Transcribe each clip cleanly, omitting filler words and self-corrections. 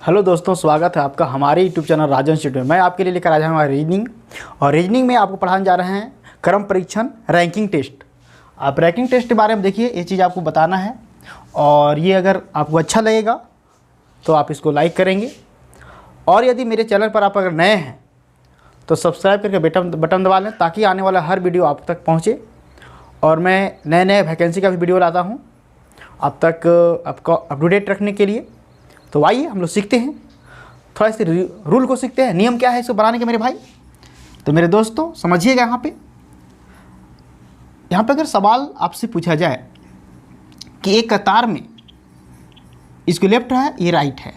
Hello दोस्तों, स्वागत है आपका हमारे यूट्यूब चैनल राजन इंस्टीट्यूट में। मैं आपके लिए लेकर आया हूँ रीजनिंग, और रीजनिंग में आपको पढ़ाने जा रहे हैं क्रम परीक्षण रैंकिंग टेस्ट। आप रैंकिंग टेस्ट के बारे में देखिए, ये चीज़ आपको बताना है, और ये अगर आपको अच्छा लगेगा तो आप इसको लाइक करेंगे। और यदि मेरे चैनल पर आप अगर नए हैं तो सब्सक्राइब करके बटन दबा लें, ताकि आने वाला हर वीडियो आप तक पहुँचे। और मैं नए नए वैकेंसी का भी वीडियो लाता हूँ आप तक आपको अप टू डेट रखने के लिए। तो आइए हम लोग सीखते हैं, थोड़ा से रूल को सीखते हैं, नियम क्या है इसको बनाने के मेरे भाई। तो मेरे दोस्तों समझिएगा, यहाँ पे अगर सवाल आपसे पूछा जाए कि एक कतार में इसको लेफ्ट है ये राइट है,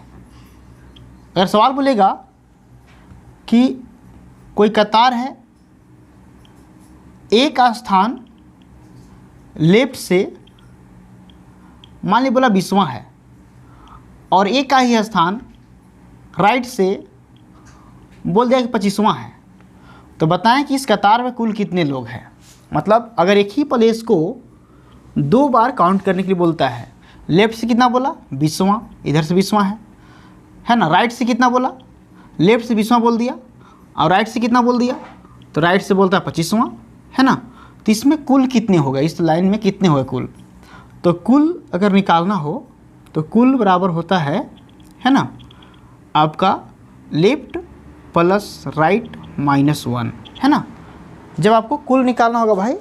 अगर सवाल बोलेगा कि कोई कतार है, ए का स्थान लेफ्ट से मान ली बोला 20वां है, और ए का ही स्थान राइट से बोल दिया कि 25वां है, तो बताएं कि इस कतार में कुल कितने लोग हैं। मतलब अगर एक ही प्लेस को दो बार काउंट करने के लिए बोलता है, लेफ्ट से कितना बोला 20वां, इधर से 20वां है ना, राइट से कितना बोला, लेफ्ट से 20वां बोल दिया, और राइट से कितना बोल दिया, तो राइट से बोलता है 25वां, है ना। तो इसमें कुल कितने हो गए, इस लाइन में कितने हो गए कुल। तो कुल अगर निकालना हो तो कुल बराबर होता है ना, आपका लेफ्ट प्लस राइट -1, है ना। जब आपको कुल निकालना होगा भाई,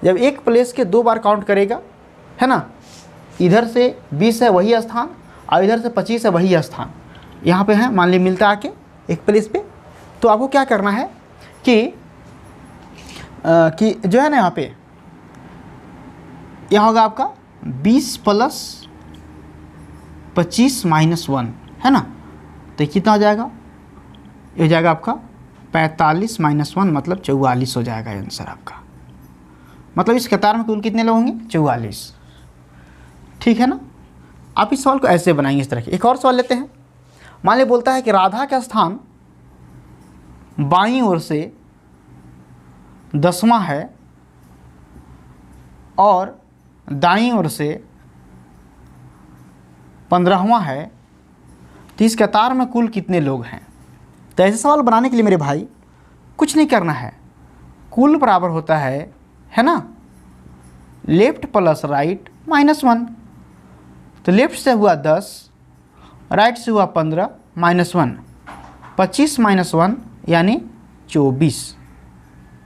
जब एक प्लेस के दो बार काउंट करेगा, है ना, इधर से 20 है वही स्थान, और इधर से 25 है वही स्थान, यहाँ पे है मान ली मिलता आके एक प्लेस पे। तो आपको क्या करना है कि जो है ना, यहाँ होगा आपका 20 + 25 - 1, है ना। तो कितना हो जाएगा, ये हो जाएगा आपका 45 - 1 मतलब 44 हो जाएगा आंसर आपका। मतलब इस कतार में कुल कितने लोग होंगे, 44, ठीक है ना। आप इस सवाल को ऐसे बनाएंगे इस तरह के। एक और सवाल लेते हैं। मान ली बोलता है कि राधा का स्थान बाईं ओर से 10वां है और दाईं ओर से 15वां है, तो इस कतार में कुल कितने लोग हैं। तो ऐसे सवाल बनाने के लिए मेरे भाई कुछ नहीं करना है, कुल बराबर होता है ना, लेफ्ट प्लस राइट -1। तो लेफ्ट से हुआ 10, राइट से हुआ 15 -1, 25 - 1 यानी 24।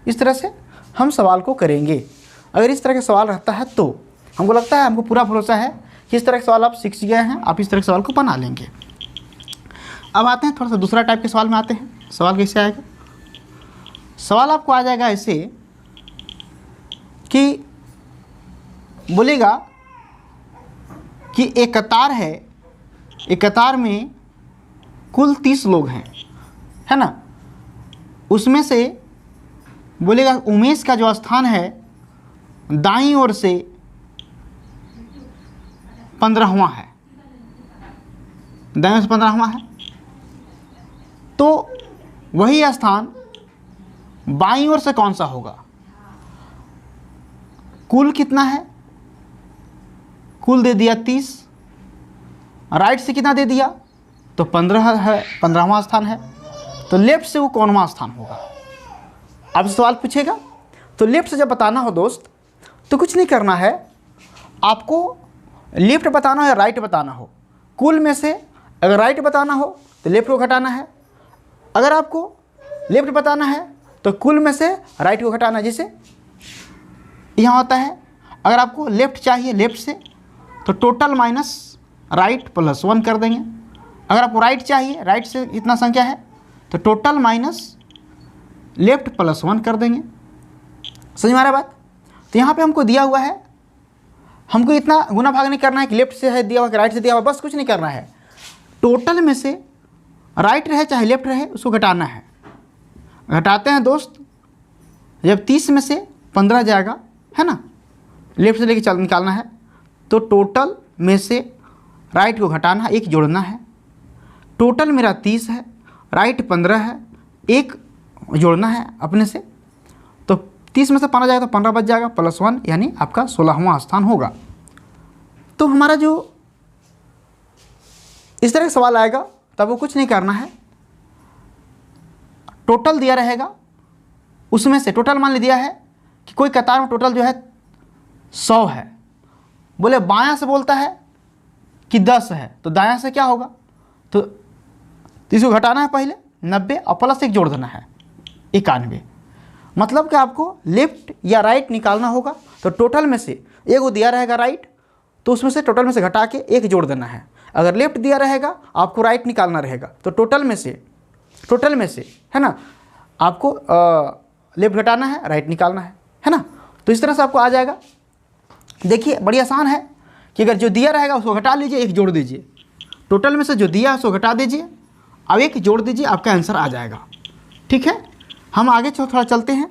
इस तरह से हम सवाल को करेंगे। अगर इस तरह का सवाल रहता है तो हमको लगता है, हमको पूरा भरोसा है कि इस तरह के सवाल आप सीख गए हैं, आप इस तरह के सवाल को बना लेंगे। अब आते हैं थोड़ा सा दूसरा टाइप के सवाल में आते हैं। सवाल कैसे आएगा, सवाल आपको आ जाएगा ऐसे कि बोलेगा कि एक कतार है, एक कतार में कुल 30 लोग हैं, है ना। उसमें से बोलेगा उमेश का जो स्थान है दाईं ओर से 15वां है, दाईं ओर से 15वां है, तो वही स्थान बाईं ओर से कौन सा होगा। कुल कितना है, कुल दे दिया 30, राइट से कितना दे दिया, तो 15 है, 15वां स्थान है, तो लेफ्ट से वो कौनवां स्थान होगा। अब सवाल पूछेगा तो लेफ्ट से जब बताना हो दोस्त, तो कुछ नहीं करना है, आपको लेफ्ट बताना हो या राइट बताना हो, कुल में से अगर राइट बताना हो तो लेफ्ट को घटाना है, अगर आपको लेफ्ट बताना है तो कुल में से राइट को घटाना है। जैसे यहाँ होता है, अगर आपको लेफ्ट चाहिए लेफ्ट से तो टोटल माइनस राइट +1 कर देंगे। अगर आपको राइट चाहिए, राइट से इतना संख्या है, तो टोटल माइनस लेफ्ट +1 कर देंगे। समझ में आ रहा बात। तो यहाँ पे हमको दिया हुआ है, हमको इतना गुना भाग नहीं करना है कि लेफ्ट से है दिया हुआ कि राइट से दिया हुआ, बस कुछ नहीं करना है, टोटल में से राइट रहे चाहे लेफ्ट रहे उसको घटाना है। घटाते हैं दोस्त, जब 30 में से 15 जाएगा, है ना, लेफ्ट से लेके निकालना है, तो टोटल में से राइट को घटाना, एक जोड़ना है। टोटल मेरा 30 है, राइट 15 है, एक जोड़ना है अपने से, तो 30 में से 15 जाएगा तो 15 बच जाएगा, +1 यानी आपका 16वां स्थान होगा। तो हमारा जो इस तरह का सवाल आएगा तब वो कुछ नहीं करना है, टोटल दिया रहेगा उसमें से, टोटल मान लिया है कि कोई कतार में टोटल जो है 100 है, बोले बायां से बोलता है कि 10 है, तो दायां से क्या होगा, तो इसको घटाना है पहले 90 और प्लस 1 जोड़ देना है 91। मतलब कि आपको लेफ्ट या राइट निकालना होगा, तो टोटल में से एक वो दिया रहेगा राइट, तो उसमें से टोटल में से घटा के 1 जोड़ देना है। अगर लेफ्ट दिया रहेगा आपको राइट निकालना रहेगा, तो टोटल में से है ना, आपको लेफ्ट घटाना है, राइट निकालना है ना। तो इस तरह से आपको आ जाएगा। देखिए बड़ी आसान है कि अगर जो दिया रहेगा उसको घटा लीजिए, 1 जोड़ दीजिए, टोटल में से जो दिया है उसको घटा दीजिए, अब 1 जोड़ दीजिए, आपका आंसर आ जाएगा। ठीक है, हम आगे थोड़ा चलते हैं।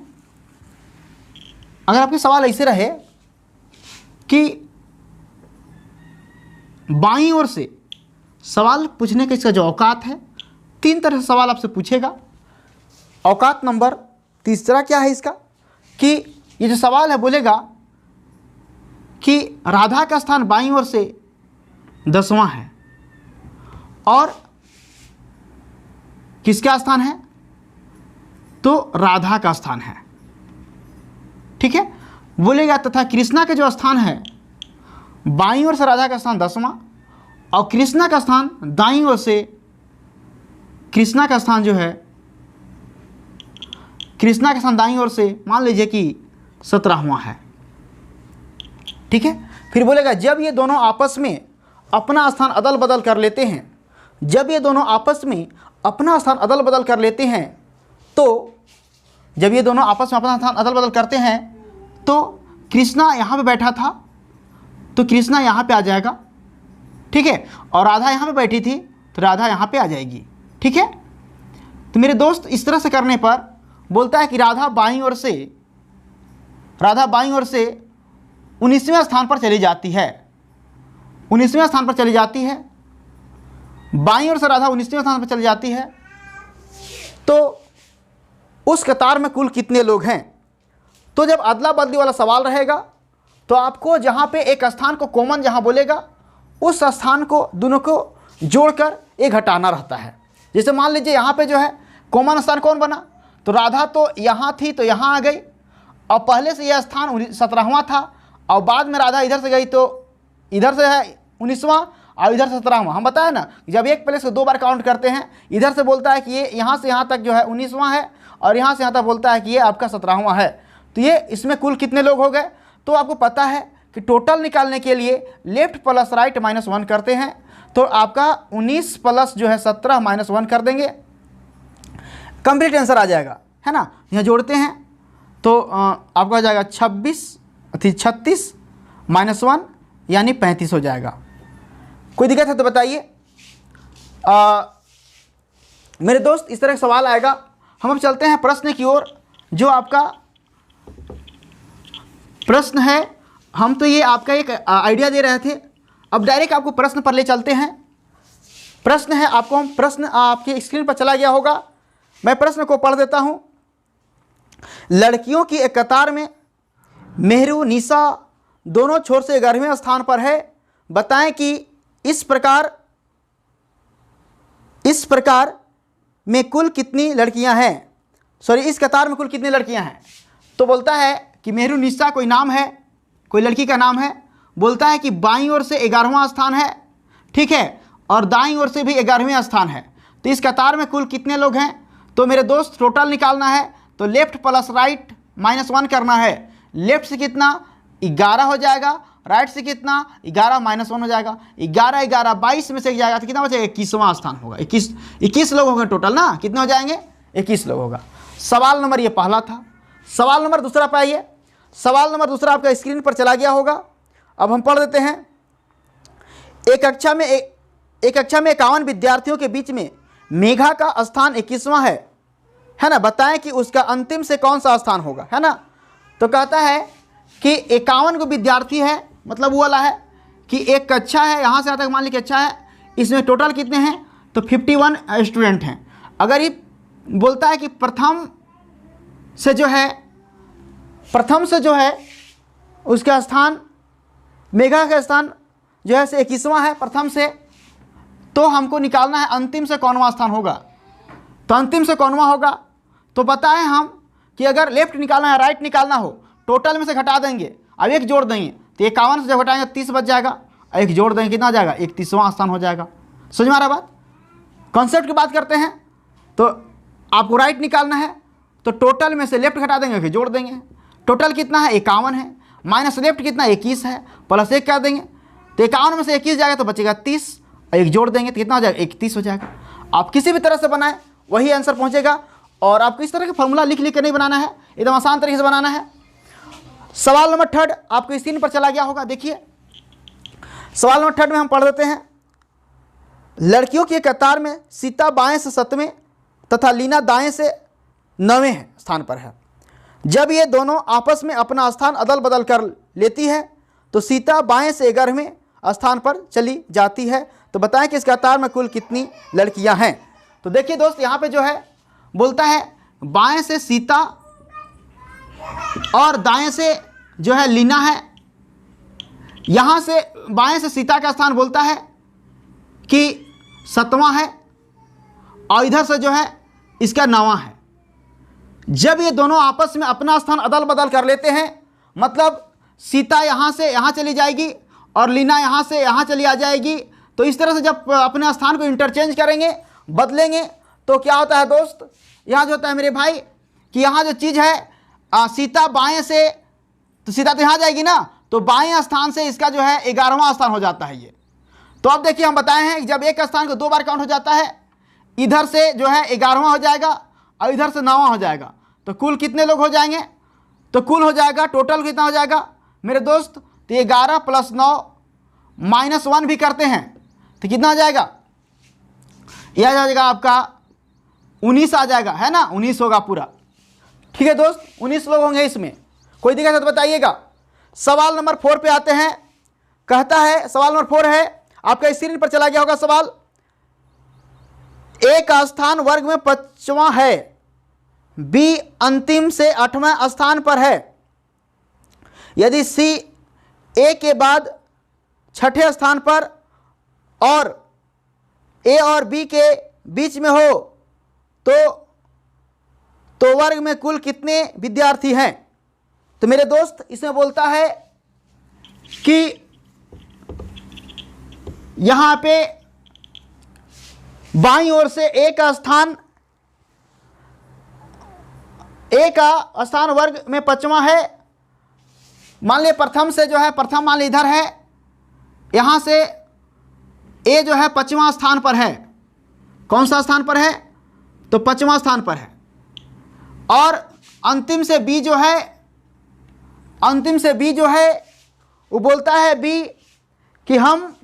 अगर आपके सवाल ऐसे रहे कि बाईं ओर से सवाल पूछने का इसका जो औकात है, 3 तरह से सवाल आपसे पूछेगा। औकात नंबर तीसरा क्या है इसका, कि ये जो सवाल है बोलेगा कि राधा का स्थान बाईं ओर से 10वां है और किसका स्थान है, तो राधा का स्थान है। ठीक है, बोलेगा तथा कृष्णा के जो स्थान है बाईं ओर से राधा का स्थान 10वां और कृष्णा का स्थान दाईं ओर से, कृष्णा का स्थान जो है, कृष्णा का स्थान दाईं ओर से मान लीजिए कि 17वां है। ठीक है, फिर बोलेगा जब ये दोनों आपस में अपना स्थान अदल बदल कर लेते हैं, जब ये दोनों आपस में अपना स्थान अदल बदल कर लेते हैं, तो जब ये दोनों आपस में अपना स्थान अदल बदल करते हैं, तो कृष्णा यहाँ पे बैठा था तो कृष्णा यहाँ पे आ जाएगा। ठीक है, और राधा यहाँ पे बैठी थी तो राधा यहाँ पे आ जाएगी। ठीक है, तो मेरे दोस्त इस तरह से करने पर बोलता है कि राधा बाईं ओर से 19वें स्थान पर चली जाती है, 19वें स्थान पर चली जाती है, बाईं ओर से राधा 19वें स्थान पर चली जाती है। तो उस कतार में कुल कितने लोग हैं। तो जब अदला बदली वाला सवाल रहेगा तो आपको जहाँ पे एक स्थान को कॉमन जहाँ बोलेगा उस स्थान को दोनों को जोड़कर एक घटाना रहता है। जैसे मान लीजिए यहाँ पे जो है कॉमन स्थान कौन बना, तो राधा तो यहाँ थी तो यहाँ आ गई, और पहले से यह स्थान 17वां था और बाद में राधा इधर से गई तो इधर से है 19वां और इधर से 17वां। हम बताए ना जब एक प्लेस को 2 बार काउंट करते हैं, इधर से बोलता है कि ये यहाँ से यहाँ तक जो है 19वां है और यहाँ से यहाँ तक बोलता है कि ये आपका 17वां है। तो ये इसमें कुल कितने लोग हो गए, तो आपको पता है कि टोटल निकालने के लिए लेफ्ट प्लस राइट -1 करते हैं, तो आपका 19 प्लस जो है 17 -1 कर देंगे, कंप्लीट आंसर आ जाएगा, है ना। यहाँ जोड़ते हैं तो आपका आ जाएगा 36 -1 यानी 35 हो जाएगा। कोई दिक्कत है तो बताइए। मेरे दोस्त इस तरह का सवाल आएगा। हम अब चलते हैं प्रश्न की ओर। जो आपका प्रश्न है, हम तो ये आपका एक आइडिया दे रहे थे, अब डायरेक्ट आपको प्रश्न पर ले चलते हैं। प्रश्न है, आपको हम प्रश्न आपके स्क्रीन पर चला गया होगा, मैं प्रश्न को पढ़ देता हूँ। लड़कियों की एक कतार में मेहरू निशा दोनों छोर से 11वें स्थान पर है, बताएं कि इस प्रकार में कुल कितनी लड़कियां हैं, इस कतार में कुल कितनी लड़कियां हैं। तो बोलता है कि मेहरू निशा कोई नाम है, कोई लड़की का नाम है, बोलता है कि बाईं ओर से 11वां स्थान है, ठीक है, और दाईं ओर से भी 11वें स्थान है। तो इस कतार में कुल कितने लोग हैं, तो मेरे दोस्त टोटल निकालना है, तो लेफ्ट प्लस राइट -1 करना है। लेफ्ट से कितना 11 हो जाएगा, राइट से कितना 11 -1 हो जाएगा, 11 11 22 में से एक जाएगा तो कितना बचेगा, 21वां स्थान होगा। 21 लोग होंगे टोटल ना, कितने हो जाएंगे, 21 लोग होगा। सवाल नंबर ये पहला था। सवाल नंबर दूसरा पाइए। सवाल नंबर दूसरा आपका स्क्रीन पर चला गया होगा, अब हम पढ़ देते हैं। एक कक्षा में 51 विद्यार्थियों के बीच में मेघा का स्थान 21वां है ना, बताएं कि उसका अंतिम से कौन सा स्थान होगा, है ना। तो कहता है कि 51 को विद्यार्थी है, मतलब वो वाला है कि एक कक्षा है, यहाँ से यहाँ तक मान लीजिए अच्छा है, इसमें टोटल कितने हैं, तो 51 स्टूडेंट हैं। अगर ये बोलता है कि प्रथम से जो है उसका स्थान, मेघा का स्थान जो है से 21वां है प्रथम से, तो हमको निकालना है अंतिम से कौनवा स्थान होगा। तो अंतिम से कौनवा होगा, तो बताएं हम कि अगर लेफ्ट निकालना है राइट निकालना हो, टोटल में से घटा देंगे, अब एक जोड़ देंगे, तो 51 से जब घटाएंगे 30 बच जाएगा, एक जोड़ देंगे कितना जाएगा, 31वां स्थान हो जाएगा। समझ में आ रहा बात? कॉन्सेप्ट की बात करते हैं, तो आपको राइट निकालना है, तो टोटल में से लेफ्ट घटा देंगे, फिर जोड़ देंगे। टोटल कितना है, 51 है, माइनस लेफ्ट कितना 21 है, प्लस 1 कर देंगे, तो 51 में से 21 जाएगा तो बचेगा 30, एक जोड़ देंगे तो कितना हो जाएगा, 31 हो जाएगा। आप किसी भी तरह से बनाएं वही आंसर पहुंचेगा। और आपको इस तरह का फॉर्मूला लिख लिख कर नहीं बनाना है, एकदम आसान तरीके से बनाना है। सवाल नंबर 3 आपको स्क्रीन पर चला गया होगा, देखिए सवाल नंबर 3 में हम पढ़ देते हैं। लड़कियों की कतार में सीता बाएं से 7वें तथा लीना दाएं से 9वें स्थान पर है। जब ये दोनों आपस में अपना स्थान अदल बदल कर लेती है तो सीता बाएं से 11वें स्थान पर चली जाती है। तो बताएं कि इस कतार में कुल कितनी लड़कियां हैं। तो देखिए दोस्त, यहाँ पे जो है बोलता है बाएं से सीता और दाएं से जो है लीना है। यहाँ से बाएं से सीता का स्थान बोलता है कि 7वां है और इधर से जो है इसका 9वां है। जब ये दोनों आपस में अपना स्थान अदल बदल कर लेते हैं, मतलब सीता यहाँ से यहाँ चली जाएगी और लीना यहाँ से यहाँ चली आ जाएगी, तो इस तरह से जब अपने स्थान को इंटरचेंज करेंगे, बदलेंगे, तो क्या होता है दोस्त, यहाँ जो होता है मेरे भाई कि यहाँ जो चीज़ है सीता बाएं से, तो सीता तो यहाँ जाएगी ना, तो बाएं स्थान से इसका जो है 11वां स्थान हो जाता है ये। तो अब देखिए हम बताए हैं कि जब एक स्थान को 2 बार काउंट हो जाता है, इधर से जो है 11वां हो जाएगा और इधर से 9वां हो जाएगा, तो कुल कितने लोग हो जाएंगे, तो कुल हो जाएगा टोटल कितना हो जाएगा मेरे दोस्त, तो 11 + 9 -1 भी करते हैं तो कितना आ जाएगा, यह आ जाएगा आपका 19 आ जाएगा, है ना, 19 होगा पूरा। ठीक है दोस्त, 19 लोग होंगे इसमें, कोई दिक्कत है तो बताइएगा। सवाल नंबर 4 पे आते हैं। कहता है सवाल नंबर 4 है, आपका स्क्रीन पर चला गया होगा सवाल। ए का स्थान वर्ग में 5वां है, बी अंतिम से 8वें स्थान पर है। यदि सी ए के बाद 6ठे स्थान पर और ए और बी के बीच में हो तो वर्ग में कुल कितने विद्यार्थी हैं। तो मेरे दोस्त इसमें बोलता है कि यहां पे बाईं ओर से ए का स्थान वर्ग में 5वां है। मान लिया प्रथम से जो है, प्रथम मान लिया इधर है, यहां से ए जो है 5वां स्थान पर है। कौन सा स्थान पर है, तो 5वां स्थान पर है। और अंतिम से बी जो है वो बोलता है बी कि हम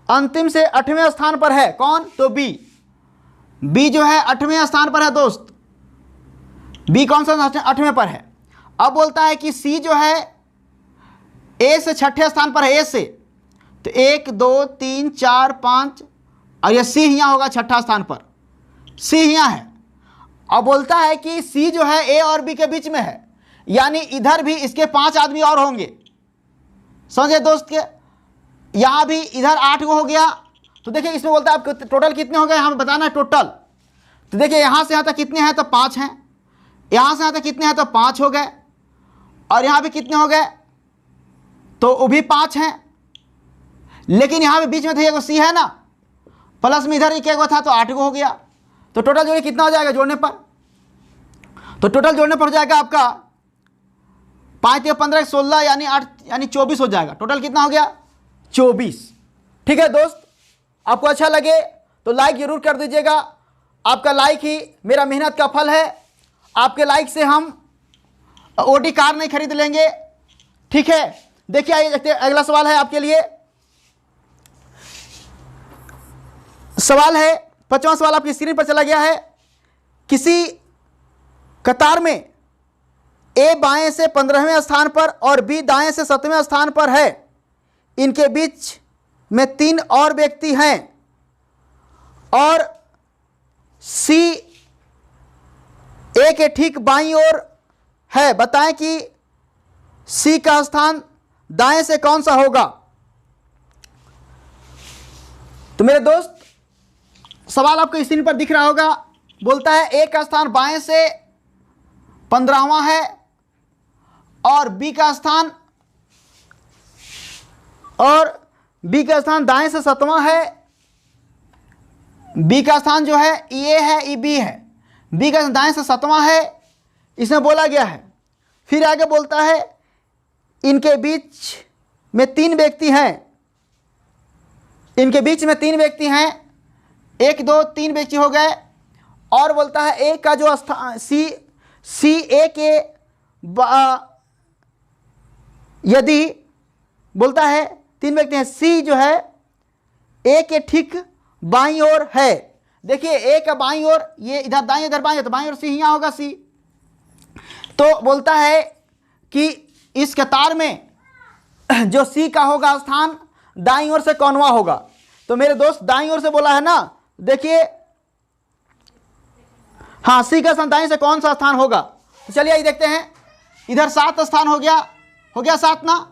अंतिम से 8वें स्थान पर है। कौन, तो बी जो है 8वें स्थान पर है दोस्त, बी कौन सा 8वें पर है। अब बोलता है कि सी जो है ए से 6ठे स्थान पर है, ए से, तो 1 2 3 4 5 और यह सी यहाँ होगा 6ठा स्थान पर, सी यहाँ है। अब बोलता है कि सी जो है ए और बी के बीच में है, यानी इधर भी इसके 5 आदमी और होंगे। समझे दोस्त के, यहाँ भी इधर 8 को हो गया। तो देखिए इसमें बोलता है आपको टोटल कितने हो गए, हमें बताना है टोटल। तो देखिए यहाँ से यहाँ तक कितने हैं, तो 5 हैं, यहाँ से यहाँ तक कितने हैं, तो 5 हो गए, और यहाँ भी कितने हो गए, तो वो भी 5 हैं। लेकिन यहाँ भी बीच में था एगो सी है ना, प्लस में इधर एक एगो था, तो 8 को हो गया। तो टोटल जोड़िए कितना हो जाएगा जोड़ने पर, तो टोटल जोड़ने पर हो जाएगा आपका 5 × 15 = 16 यानी 8 यानी 24 हो जाएगा। टोटल कितना हो गया, 24। ठीक है दोस्त, आपको अच्छा लगे तो लाइक जरूर कर दीजिएगा। आपका लाइक ही मेरा मेहनत का फल है। आपके लाइक से हम ओडी कार नहीं खरीद लेंगे। ठीक है, देखिए आइए देखते हैं, अगला सवाल है आपके लिए। सवाल है 5वां सवाल आपकी स्क्रीन पर चला गया है। किसी कतार में ए बाएं से 15वें स्थान पर और बी दाएं से 7वें स्थान पर है। इनके बीच में 3 और व्यक्ति हैं और सी ए के ठीक बाईं ओर है। बताएं कि सी का स्थान दाएं से कौन सा होगा। तो मेरे दोस्त सवाल आपको स्क्रीन पर दिख रहा होगा, बोलता है ए का स्थान बाएं से 15वां है और बी का स्थान दाएं से 7वां है। बी का स्थान जो है ए है, ई बी है, बी का स्थान दाएं से 7वां है, इसमें बोला गया है। फिर आगे बोलता है इनके बीच में 3 व्यक्ति हैं, इनके बीच में 3 व्यक्ति हैं, 1 2 3 व्यक्ति हो गए। और बोलता है ए का जो स्थान सी ए के यदि बोलता है 3 व्यक्ति हैं, सी जो है ए के ठीक बाईं ओर है। देखिए ए का बाईं ओर, ये इधर दाईं इधर बाईं, तो बाईं ओर सी यहाँ होगा सी। तो बोलता है कि इस कतार में जो सी का होगा स्थान दाईं ओर से कौनवा होगा। तो मेरे दोस्त दाईं ओर से बोला है ना, देखिए हाँ सी का स्थान दाईं से कौन सा स्थान होगा। तो चलिए ये देखते हैं, इधर 7 स्थान हो गया 7 ना,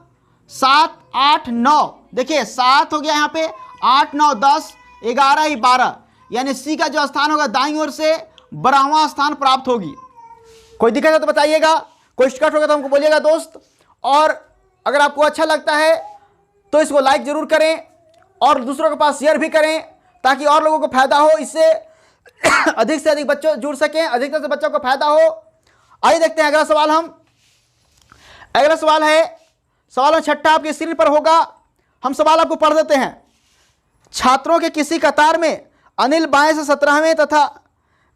7 8 9, देखिए 7 हो गया यहाँ पे, 8 9 10 11 ही 12, यानी सी का जो स्थान होगा दाईं ओर से 12वां स्थान प्राप्त होगी। कोई दिक्कत है तो बताइएगा, कोई शिकायत होगा तो हमको बोलिएगा दोस्त। और अगर आपको अच्छा लगता है तो इसको लाइक जरूर करें और दूसरों के पास शेयर भी करें, ताकि और लोगों को फायदा हो, इससे अधिक से अधिक बच्चों जुड़ सकें, अधिक से बच्चों को फायदा हो। आइए देखते हैं अगला सवाल। अगला सवाल है, सवाल 6 आपकी स्क्रीन पर होगा। हम सवाल आपको पढ़ देते हैं। छात्रों के किसी कतार में अनिल बाएं से 17वें तथा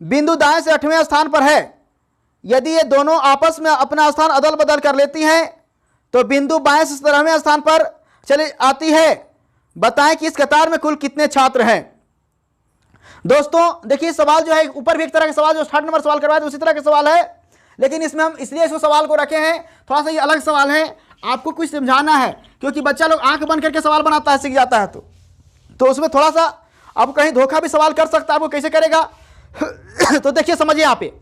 बिंदु दाएं से 8वें स्थान पर है। यदि ये दोनों आपस में अपना स्थान अदल बदल कर लेती हैं तो बिंदु बाएं से 17वें स्थान पर चली आती है। बताएं कि इस कतार में कुल कितने छात्र हैं। दोस्तों देखिए सवाल जो है, ऊपर भी एक तरह का सवाल जो 60 नंबर सवाल करवाया था उसी तरह का सवाल है, लेकिन इसमें हम इसलिए इसको सवाल को रखे हैं, थोड़ा सा ये अलग सवाल है, आपको कुछ समझाना है, क्योंकि बच्चा लोग आंख बंद करके सवाल बनाता है, सीख जाता है, तो उसमें थोड़ा सा आपको कहीं धोखा भी सवाल कर सकता है, आपको कैसे करेगा। तो देखिए समझिए यहाँ पे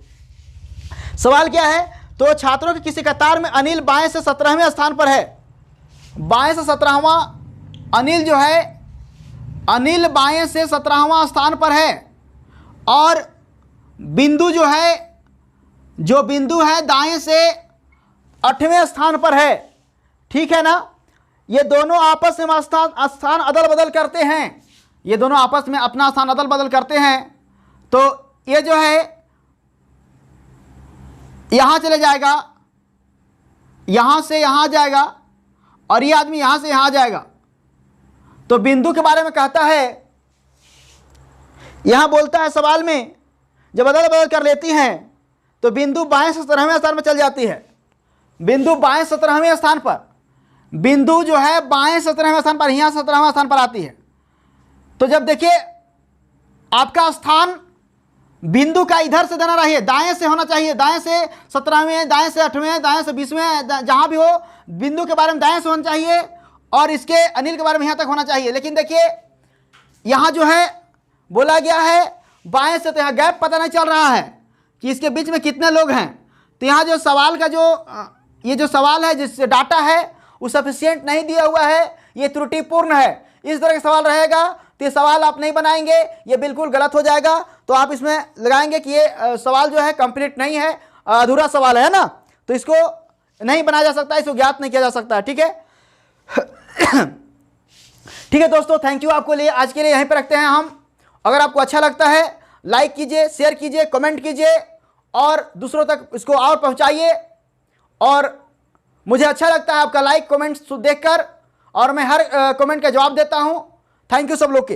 सवाल क्या है। तो छात्रों के किसी कतार में अनिल बाएं से 17वें स्थान पर है। बाएं से 17वां अनिल जो है, अनिल बाएं से 17वां स्थान पर है और बिंदु जो है, जो बिंदु है दाएं से 8वें स्थान पर है। ठीक है ना। ये दोनों आपस में स्थान अदल बदल करते हैं, ये दोनों आपस में अपना स्थान अदल बदल करते हैं। तो ये जो है यहां चले जाएगा, यहां से यहां जाएगा और ये आदमी यहां से यहां जाएगा। तो बिंदु के बारे में कहता है, यहां बोलता है सवाल में, जब अदल बदल कर लेती हैं तो बिंदु बाएं से 17वें स्थान पर चल जाती है। बिंदु बाएं 17वें स्थान पर, बिंदु जो है बाएं 17वें स्थान पर, यहां 17वां स्थान पर आती है। तो जब देखिए आपका स्थान बिंदु का इधर से देना रहिए, दाएं से होना चाहिए, दाएं से 17वें, दाएं से 8वें, दाएं से 20वें, जहां भी हो बिंदु के बारे में दाएं से होना चाहिए और इसके अनिल के बारे में यहां तक होना चाहिए। लेकिन देखिए यहां जो है बोला गया है बाएं से, तो यहां गैप पता नहीं चल रहा है कि इसके बीच में कितने लोग हैं। तो यहाँ जो सवाल का जो ये जो सवाल है, जिससे डाटा है वो सफिशिएंट नहीं दिया हुआ है, ये त्रुटिपूर्ण है। इस तरह का सवाल रहेगा तो ये सवाल आप नहीं बनाएंगे, ये बिल्कुल गलत हो जाएगा। तो आप इसमें लगाएंगे कि ये सवाल जो है कंप्लीट नहीं है, अधूरा सवाल है ना, तो इसको नहीं बनाया जा सकता, इसको ज्ञात नहीं किया जा सकता है। ठीक है ठीक है दोस्तों, थैंक यू। आपको लिए आज के लिए यहीं पर रखते हैं हम। अगर आपको अच्छा लगता है लाइक कीजिए, शेयर कीजिए, कमेंट कीजिए और दूसरों तक इसको और पहुंचाइए। और मुझे अच्छा लगता है आपका लाइक कमेंट देखकर, और मैं हर कमेंट का जवाब देता हूं। थैंक यू सब लोग के।